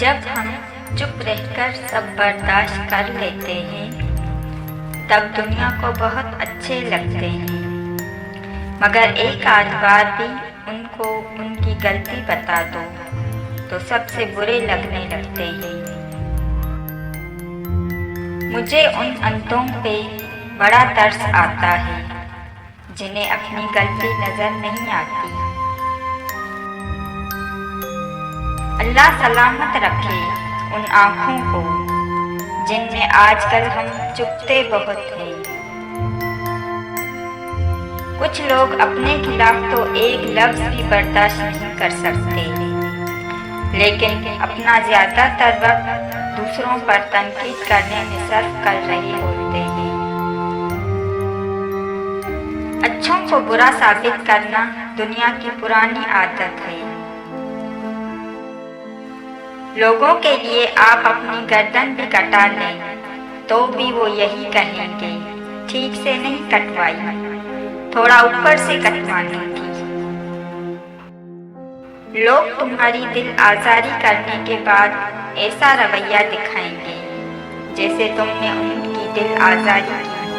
जब हम चुप रहकर सब बर्दाश्त कर लेते हैं तब दुनिया को बहुत अच्छे लगते हैं, मगर एक आध बार भी उनको उनकी गलती बता दो तो सबसे बुरे लगने लगते हैं। मुझे उन अंतों पे बड़ा तरस आता है जिन्हें अपनी गलती नजर नहीं आती। अल्लाह सलामत रखे उन आँखों को जिनमें आजकल हम चुपते बहुत हैं। कुछ लोग अपने खिलाफ तो एक लफ्ज़ भी बर्दाश्त नहीं कर सकते, लेकिन अपना ज़्यादातर वक्त दूसरों पर तनकीद करने में सर्फ कर रहे होते हैं। अच्छों को बुरा साबित करना दुनिया की पुरानी आदत है। लोगों के लिए आप अपनी गर्दन भी कटा लें तो भी वो यही कहेंगे, ठीक से नहीं कटवाई, थोड़ा ऊपर से कटवानी थी। लोग तुम्हारी दिल आज़ारी करने के बाद ऐसा रवैया दिखाएंगे जैसे तुमने उनकी दिल आज़ारी की हो।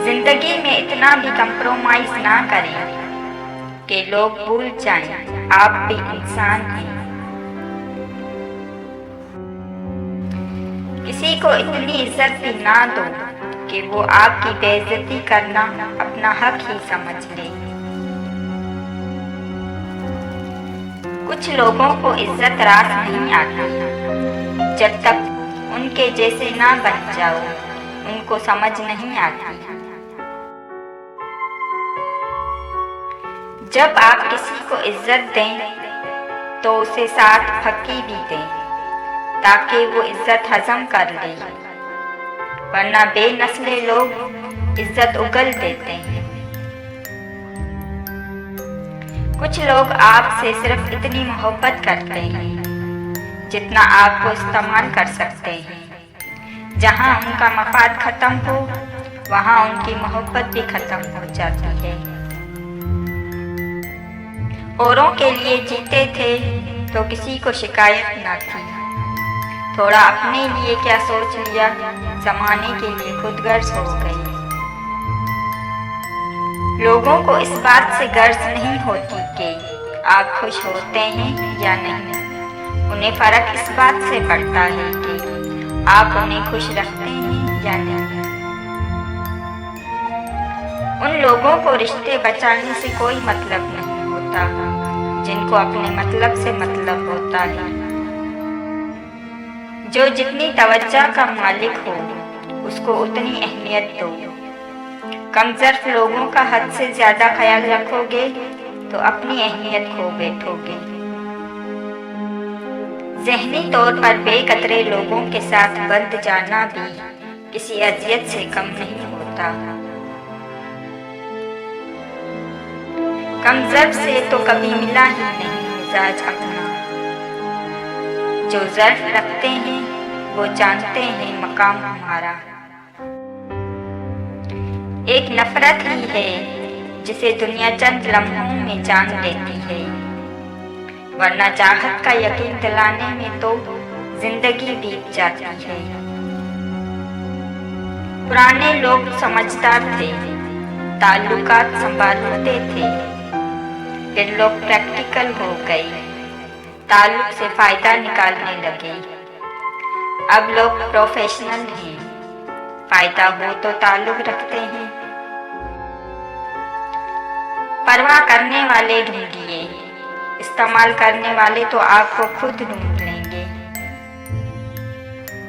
जिंदगी में इतना भी कंप्रोमाइज ना करें कि लोग भूल जाएं आप भी इंसान हैं। किसी को इतनी इज्जत भी ना दो कि वो आपकी बेइज्जती करना अपना हक ही समझ ले। कुछ लोगों को इज्जत रास नहीं आती, जब तक उनके जैसे ना बन जाओ उनको समझ नहीं आती। जब आप किसी को इज्जत दें तो उसे साथ फकी भी दें ताकि वो इज्जत हजम कर ले, वरना बेनस्ले लोग इज्जत उगल देते हैं। कुछ लोग आपसे सिर्फ इतनी मोहब्बत करते हैं जितना आपको इस्तेमाल कर सकते हैं। जहां उनका मफाद खत्म हो वहां उनकी मोहब्बत भी खत्म हो जाती है। औरों के लिए जीते थे तो किसी को शिकायत न थी, थोड़ा अपने लिए क्या सोच लिया, जमाने के लिए खुदगर्ज हो गई। लोगों को इस बात से गर्ज नहीं होती कि आप खुश होते हैं या नहीं, उन्हें फर्क इस बात से पड़ता है कि आप उन्हें खुश रखते हैं या नहीं। उन लोगों को रिश्ते बचाने से कोई मतलब नहीं होता जिनको अपने मतलब से मतलब होता है। जो जितनी तवज्जो का मालिक हो उसको उतनी अहमियत दो। कमजोर लोगों का हद से ज्यादा ख्याल रखोगे तो अपनी अहमियत खो बैठोगे। ज़हनी तौर पर बेकदरे लोगों के साथ बंध जाना भी किसी अजियत से कम नहीं होता। कमजोर से तो कभी मिला ही नहीं मिजाज अपना। जो ज़र्फ रखते हैं वो जानते हैं मकाम हमारा। एक नफरत ही है जिसे दुनिया चंद लम्हों में जान लेती है, वरना चाहत का यकीन दिलाने में तो जिंदगी बीत जाती है। पुराने लोग समझदार थे, ताल्लुकात संभालते थे, फिर लोग प्रैक्टिकल हो गए, ताल्लुक से फायदा निकालने लगे। अब लोग प्रोफेशनल हैं, फायदा हो तो ताल्लुक रखते हैं। परवाह करने वाले ढूंढिए, इस्तेमाल करने वाले तो आपको खुद ढूंढ लेंगे।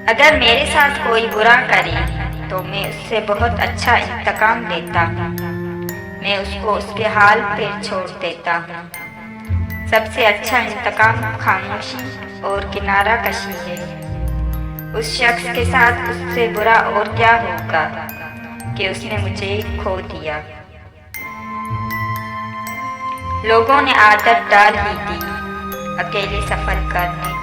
अगर मेरे साथ कोई बुरा करे तो मैं उससे बहुत अच्छा इंतकाम लेता हूँ, मैं उसको उसके हाल पे छोड़ देता हूँ। सबसे अच्छा इंतकाम खामोशी और किनारा कशी है। उस शख्स के साथ उससे बुरा और क्या होगा कि उसने मुझे खो दिया। लोगों ने आदत डाल ही दी अकेले सफर करने